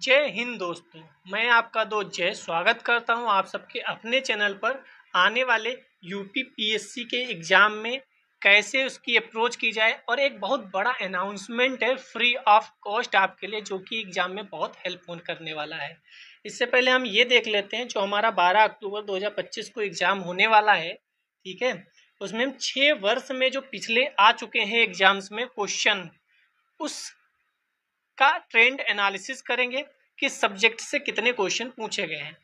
जय हिंद दोस्तों। मैं आपका दोस्त जय स्वागत करता हूं आप सबके अपने चैनल पर। आने वाले यूपी पीएससी के एग्ज़ाम में कैसे उसकी अप्रोच की जाए और एक बहुत बड़ा अनाउंसमेंट है फ्री ऑफ कॉस्ट आपके लिए, जो कि एग्ज़ाम में बहुत हेल्पफुल करने वाला है। इससे पहले हम ये देख लेते हैं, जो हमारा 12 अक्टूबर 2025 को एग्ज़ाम होने वाला है, ठीक है, उसमें हम 6 वर्ष में जो पिछले आ चुके हैं एग्ज़ाम्स में क्वेश्चन, उस का ट्रेंड एनालिसिस करेंगे, किस सब्जेक्ट से कितने क्वेश्चन पूछे गए हैं।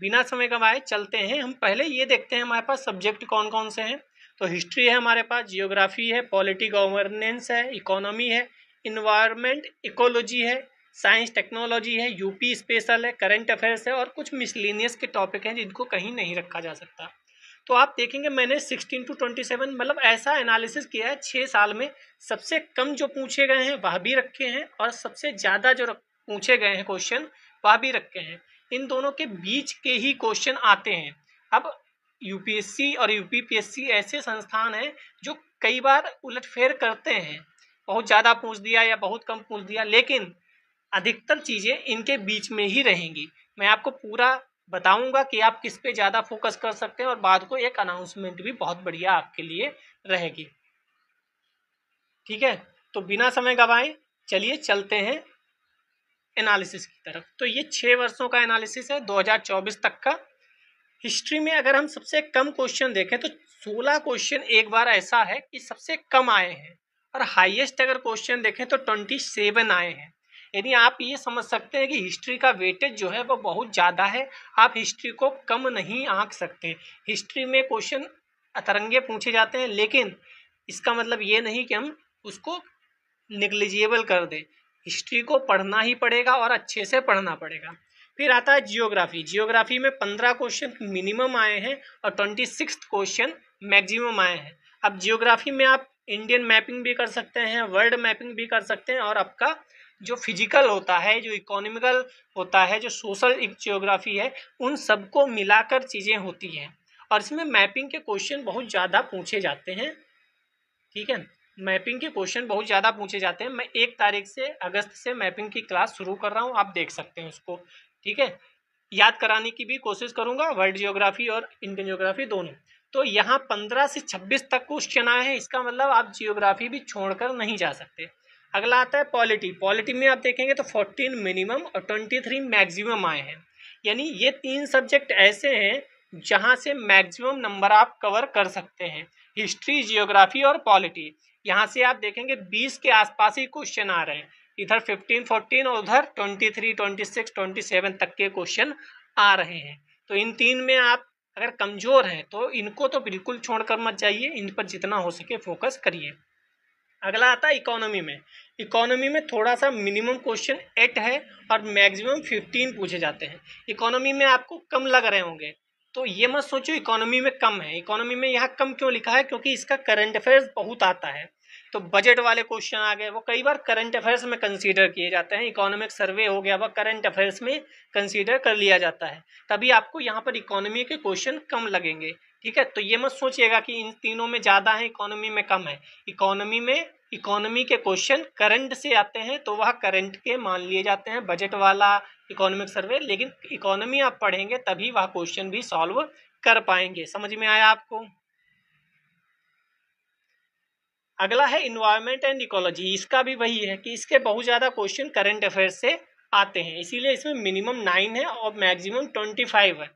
बिना समय गंवाए चलते हैं। हम पहले ये देखते हैं हमारे पास सब्जेक्ट कौन कौन से हैं। तो हिस्ट्री है हमारे पास, जियोग्राफी है, पॉलिटी गवर्नेंस है, इकोनॉमी है, इन्वायरमेंट इकोलॉजी है, साइंस टेक्नोलॉजी है, यूपी स्पेशल है, करंट अफेयर्स है और कुछ मिसलिनियस के टॉपिक हैं जिनको कहीं नहीं रखा जा सकता। तो आप देखेंगे मैंने 16 to 27 मतलब ऐसा एनालिसिस किया है। 6 साल में सबसे कम जो पूछे गए हैं वह भी रखे हैं और सबसे ज़्यादा जो पूछे गए हैं क्वेश्चन वह भी रखे हैं। इन दोनों के बीच के ही क्वेश्चन आते हैं। अब यूपीएससी और यूपीपीएससी ऐसे संस्थान हैं जो कई बार उलटफेर करते हैं, बहुत ज़्यादा पूछ दिया या बहुत कम पूछ दिया, लेकिन अधिकतर चीज़ें इनके बीच में ही रहेंगी। मैं आपको पूरा बताऊंगा कि आप किस पे ज़्यादा फोकस कर सकते हैं और बाद को एक अनाउंसमेंट भी बहुत बढ़िया आपके लिए रहेगी। ठीक है, तो बिना समय गवाए चलिए चलते हैं एनालिसिस की तरफ। तो ये 6 वर्षों का एनालिसिस है 2024 तक का। हिस्ट्री में अगर हम सबसे कम क्वेश्चन देखें तो 16 क्वेश्चन एक बार ऐसा है कि सबसे कम आए हैं, और हाईएस्ट अगर क्वेश्चन देखें तो 27 आए हैं। यानी आप ये समझ सकते हैं कि हिस्ट्री का वेटेज जो है वो बहुत ज़्यादा है। आप हिस्ट्री को कम नहीं आंक सकते। हिस्ट्री में क्वेश्चन अतरंगे पूछे जाते हैं, लेकिन इसका मतलब ये नहीं कि हम उसको निग्लिजिबल कर दें। हिस्ट्री को पढ़ना ही पड़ेगा और अच्छे से पढ़ना पड़ेगा। फिर आता है जियोग्राफी। जियोग्राफी में 15 क्वेश्चन मिनिमम आए हैं और 26 क्वेश्चन मैक्सिमम आए हैं। अब जियोग्राफी में आप इंडियन मैपिंग भी कर सकते हैं, वर्ल्ड मैपिंग भी कर सकते हैं, और आपका जो फिजिकल होता है, जो इकोनॉमिकल होता है, जो सोशल जियोग्राफी है, उन सबको मिलाकर चीज़ें होती हैं। और इसमें मैपिंग के क्वेश्चन बहुत ज़्यादा पूछे जाते हैं। ठीक है, मैपिंग के क्वेश्चन बहुत ज़्यादा पूछे जाते हैं। मैं 1 तारीख से अगस्त से मैपिंग की क्लास शुरू कर रहा हूँ, आप देख सकते हैं उसको। ठीक है, याद कराने की भी कोशिश करूँगा, वर्ल्ड जियोग्राफी और इंडियन जियोग्राफी दोनों। तो यहाँ 15 से 26 तक क्वेश्चन आए हैं, इसका मतलब आप जियोग्राफी भी छोड़कर नहीं जा सकते। अगला आता है पॉलिटी। पॉलिटी में आप देखेंगे तो 14 मिनिमम और 23 मैक्सिमम आए हैं। यानी ये 3 सब्जेक्ट ऐसे हैं जहाँ से मैक्सिमम नंबर आप कवर कर सकते हैं। हिस्ट्री, जियोग्राफी और पॉलिटी, यहाँ से आप देखेंगे 20 के आसपास ही क्वेश्चन आ रहे हैं। इधर 15, 14 और उधर 23, 26, 27 तक के क्वेश्चन आ रहे हैं। तो इन 3 में आप अगर कमज़ोर हैं तो इनको तो बिल्कुल छोड़कर मत जाइए, इन पर जितना हो सके फोकस करिए। अगला आता है इकोनॉमी में। इकोनॉमी में थोड़ा सा मिनिमम क्वेश्चन 8 है और मैक्सिमम 15 पूछे जाते हैं। इकोनॉमी में आपको कम लग रहे होंगे, तो ये मत सोचो इकोनॉमी में कम है। इकोनॉमी में यहाँ कम क्यों लिखा है? क्योंकि इसका करंट अफेयर्स बहुत आता है। तो बजट वाले क्वेश्चन आ गए, वो कई बार करंट अफेयर्स में कंसीडर किए जाते हैं। इकोनॉमिक सर्वे हो गया, वह करंट अफेयर्स में कंसीडर कर लिया जाता है। तभी आपको यहाँ पर इकोनॉमी के क्वेश्चन कम लगेंगे। ठीक है, तो ये मत सोचिएगा कि इन तीनों में ज़्यादा है, इकोनॉमी में कम है। इकोनॉमी में इकोनॉमी के क्वेश्चन करंट से आते हैं तो वह करंट के मान लिए जाते हैं, बजट वाला इकोनॉमिक सर्वे। लेकिन इकोनॉमी आप पढ़ेंगे तभी वह क्वेश्चन भी सॉल्व कर पाएंगे। समझ में आया आपको? अगला है इन्वायरमेंट एंड इकोलॉजी। इसका भी वही है कि इसके बहुत ज़्यादा क्वेश्चन करंट अफेयर्स से आते हैं, इसीलिए इसमें मिनिमम 9 है और मैक्सिमम 25 है।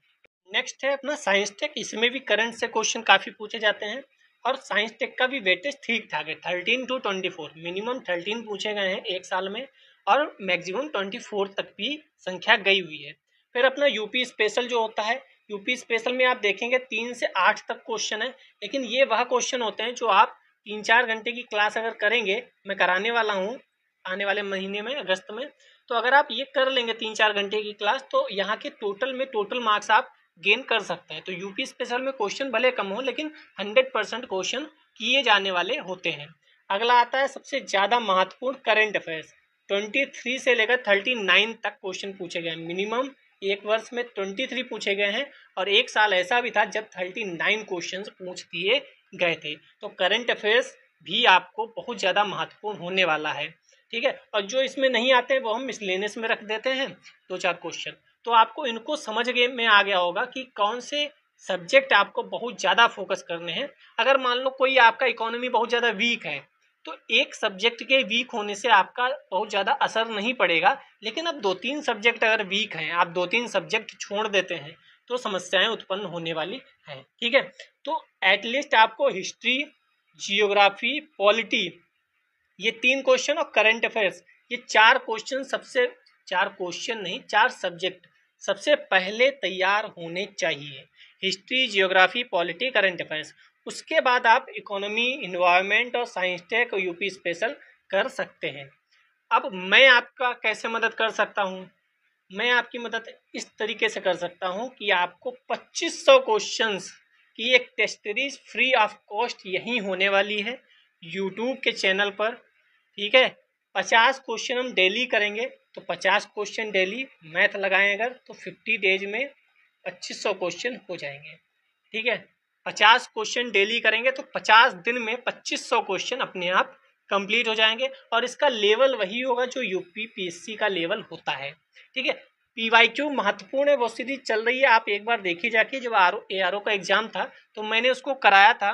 नेक्स्ट है अपना साइंस टेक। इसमें भी करंट से क्वेश्चन काफ़ी पूछे जाते हैं और साइंस टेक का भी वेटेज ठीक ठाक है, 13 to 24। मिनिमम 13 पूछे गए हैं एक साल में और मैक्सिमम 24 तक भी संख्या गई हुई है। फिर अपना यूपी स्पेशल जो होता है, यूपी स्पेशल में आप देखेंगे 3 से 8 तक क्वेश्चन है, लेकिन ये वह क्वेश्चन होते हैं जो आप 3-4 घंटे की क्लास अगर करेंगे, मैं कराने वाला हूँ आने वाले महीने में अगस्त में, तो अगर आप ये कर लेंगे 3-4 घंटे की क्लास, तो यहाँ के टोटल मार्क्स आप गेन कर सकते हैं। तो यूपी स्पेशल में क्वेश्चन भले कम हो, लेकिन 100% क्वेश्चन किए जाने वाले होते हैं। अगला आता है सबसे ज़्यादा महत्वपूर्ण करंट अफेयर्स। 23 से लेकर 39 तक क्वेश्चन पूछे गए। मिनिमम एक वर्ष में 23 पूछे गए हैं और एक साल ऐसा भी था जब 39 क्वेश्चन पूछ दिए गए थे। तो करंट अफेयर्स भी आपको बहुत ज़्यादा महत्वपूर्ण होने वाला है। ठीक है। और जो इसमें नहीं आते हैं वो हम मिसलेनियस में रख देते हैं 2-4 क्वेश्चन। तो आपको इनको समझ में आ गया होगा कि कौन से सब्जेक्ट आपको बहुत ज़्यादा फोकस करने हैं। अगर मान लो कोई आपका इकोनॉमी बहुत ज़्यादा वीक है तो एक सब्जेक्ट के वीक होने से आपका बहुत ज़्यादा असर नहीं पड़ेगा, लेकिन अब 2-3 सब्जेक्ट अगर वीक हैं, आप 2-3 सब्जेक्ट छोड़ देते हैं तो समस्याएं उत्पन्न होने वाली हैं। ठीक है। तो एटलीस्ट आपको हिस्ट्री, जियोग्राफी, पॉलिटी, ये 3 क्वेश्चन और करंट अफेयर्स, ये 4 क्वेश्चन सबसे, 4 क्वेश्चन नहीं 4 सब्जेक्ट सबसे पहले तैयार होने चाहिए। History, geography, polity, current affairs. उसके बाद आप इकोनॉमी, इन्वायरमेंट और साइंस टेक और यूपी स्पेशल कर सकते हैं। अब मैं आपका कैसे मदद कर सकता हूँ? मैं आपकी मदद इस तरीके से कर सकता हूँ कि आपको 2500 क्वेश्चंस की एक test series free of cost यहीं होने वाली है यूट्यूब के चैनल पर। ठीक है। 50 क्वेश्चन हम डेली करेंगे, तो 50 क्वेश्चन डेली मैथ लगाएं अगर तो 50 डेज में 2500 क्वेश्चन हो जाएंगे। ठीक है। 50 क्वेश्चन डेली करेंगे तो 50 दिन में 2500 क्वेश्चन अपने आप कंप्लीट हो जाएंगे। और इसका लेवल वही होगा जो यूपी पीएससी का लेवल होता है। ठीक है। पीवाईक्यू महत्वपूर्ण है, वो सीधी चल रही है, आप एक बार देखिए जाके। जब ARO का एग्जाम था तो मैंने उसको कराया था।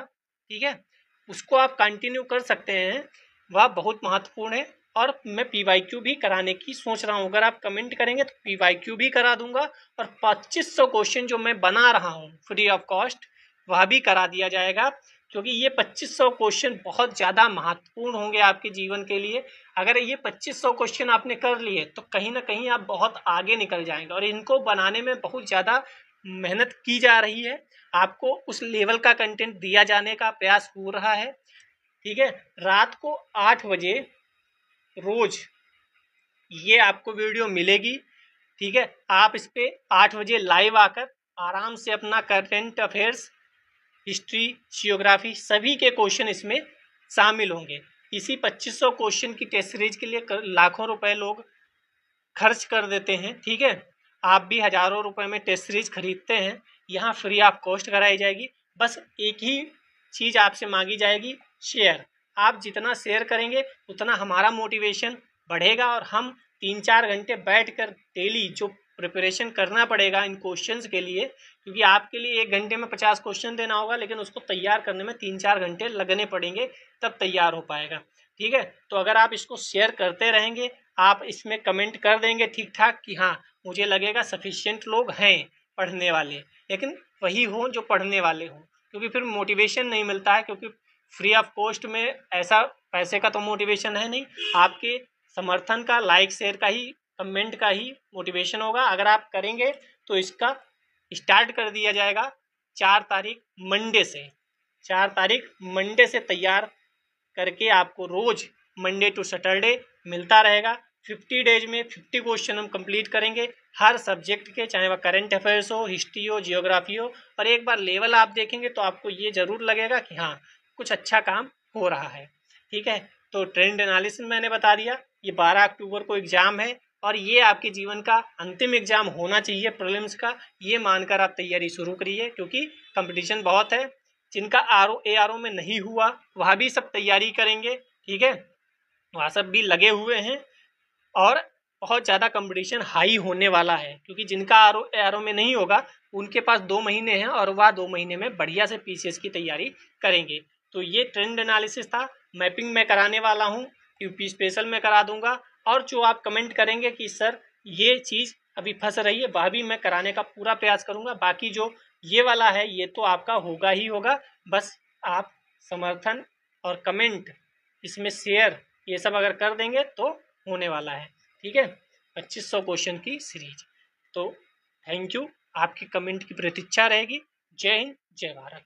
ठीक है। उसको आप कंटिन्यू कर सकते हैं, वह बहुत महत्वपूर्ण है। और मैं पीवाईक्यू भी कराने की सोच रहा हूँ, अगर आप कमेंट करेंगे तो पीवाईक्यू भी करा दूंगा। और 2500 क्वेश्चन जो मैं बना रहा हूँ फ्री ऑफ कॉस्ट, वह भी करा दिया जाएगा, क्योंकि ये 2500 क्वेश्चन बहुत ज़्यादा महत्वपूर्ण होंगे आपके जीवन के लिए। अगर ये 2500 क्वेश्चन आपने कर लिए तो कहीं ना कहीं आप बहुत आगे निकल जाएंगे। और इनको बनाने में बहुत ज़्यादा मेहनत की जा रही है, आपको उस लेवल का कंटेंट दिया जाने का प्रयास हो रहा है। ठीक है। रात को 8 बजे रोज ये आपको वीडियो मिलेगी। ठीक है। आप इस पे 8 बजे लाइव आकर आराम से अपना करंट अफेयर्स, हिस्ट्री, जियोग्राफी सभी के क्वेश्चन इसमें शामिल होंगे। इसी 2500 क्वेश्चन की टेस्ट सीरीज के लिए लाखों रुपए लोग खर्च कर देते हैं। ठीक है। आप भी हजारों रुपए में टेस्ट सीरीज खरीदते हैं, यहाँ फ्री ऑफ कॉस्ट कराई जाएगी। बस एक ही चीज़ आपसे मांगी जाएगी, शेयर। आप जितना शेयर करेंगे उतना हमारा मोटिवेशन बढ़ेगा और हम 3-4 घंटे बैठकर डेली जो प्रिपरेशन करना पड़ेगा इन क्वेश्चंस के लिए, क्योंकि आपके लिए 1 घंटे में 50 क्वेश्चन देना होगा, लेकिन उसको तैयार करने में 3-4 घंटे लगने पड़ेंगे, तब तैयार हो पाएगा। ठीक है। तो अगर आप इसको शेयर करते रहेंगे, आप इसमें कमेंट कर देंगे ठीक ठाक कि हाँ मुझे लगेगा सफिशिएंट लोग हैं पढ़ने वाले, लेकिन वही हों जो पढ़ने वाले हों, क्योंकि फिर मोटिवेशन नहीं मिलता है। क्योंकि फ्री ऑफ कॉस्ट में ऐसा पैसे का तो मोटिवेशन है नहीं, आपके समर्थन का, लाइक शेयर का ही, कमेंट का ही मोटिवेशन होगा। अगर आप करेंगे तो इसका स्टार्ट कर दिया जाएगा 4 तारीख मंडे से। 4 तारीख मंडे से तैयार करके आपको रोज मंडे टू सैटरडे मिलता रहेगा। 50 डेज में 50 क्वेश्चन हम कंप्लीट करेंगे हर सब्जेक्ट के, चाहे वह करंट अफेयर्स हो, हिस्ट्री हो, जियोग्राफी हो। और एक बार लेवल आप देखेंगे तो आपको ये जरूर लगेगा कि हाँ कुछ अच्छा काम हो रहा है। ठीक है। तो ट्रेंड एनालिसिस मैंने बता दिया, ये 12 अक्टूबर को एग्जाम है और ये आपके जीवन का अंतिम एग्जाम होना चाहिए प्रीलिम्स का। ये मानकर आप तैयारी शुरू करिए, क्योंकि कंपटीशन बहुत है। जिनका ARO में नहीं हुआ वह भी सब तैयारी करेंगे। ठीक है। वह सब भी लगे हुए हैं और बहुत ज़्यादा कंपटीशन हाई होने वाला है, क्योंकि जिनका ARO में नहीं होगा उनके पास 2 महीने हैं और वह 2 महीने में बढ़िया से PCS की तैयारी करेंगे। तो ये ट्रेंड एनालिसिस था। मैपिंग मैं कराने वाला हूँ, यूपी स्पेशल में करा दूंगा। और जो आप कमेंट करेंगे कि सर ये चीज़ अभी फंस रही है, वह भी मैं कराने का पूरा प्रयास करूँगा। बाकी जो ये वाला है ये तो आपका होगा ही होगा, बस आप समर्थन और कमेंट, इसमें शेयर, ये सब अगर कर देंगे तो होने वाला है। ठीक है। 2500 क्वेश्चन की सीरीज। तो थैंक यू, आपकी कमेंट की प्रतीक्षा रहेगी। जय हिंद, जय भारत।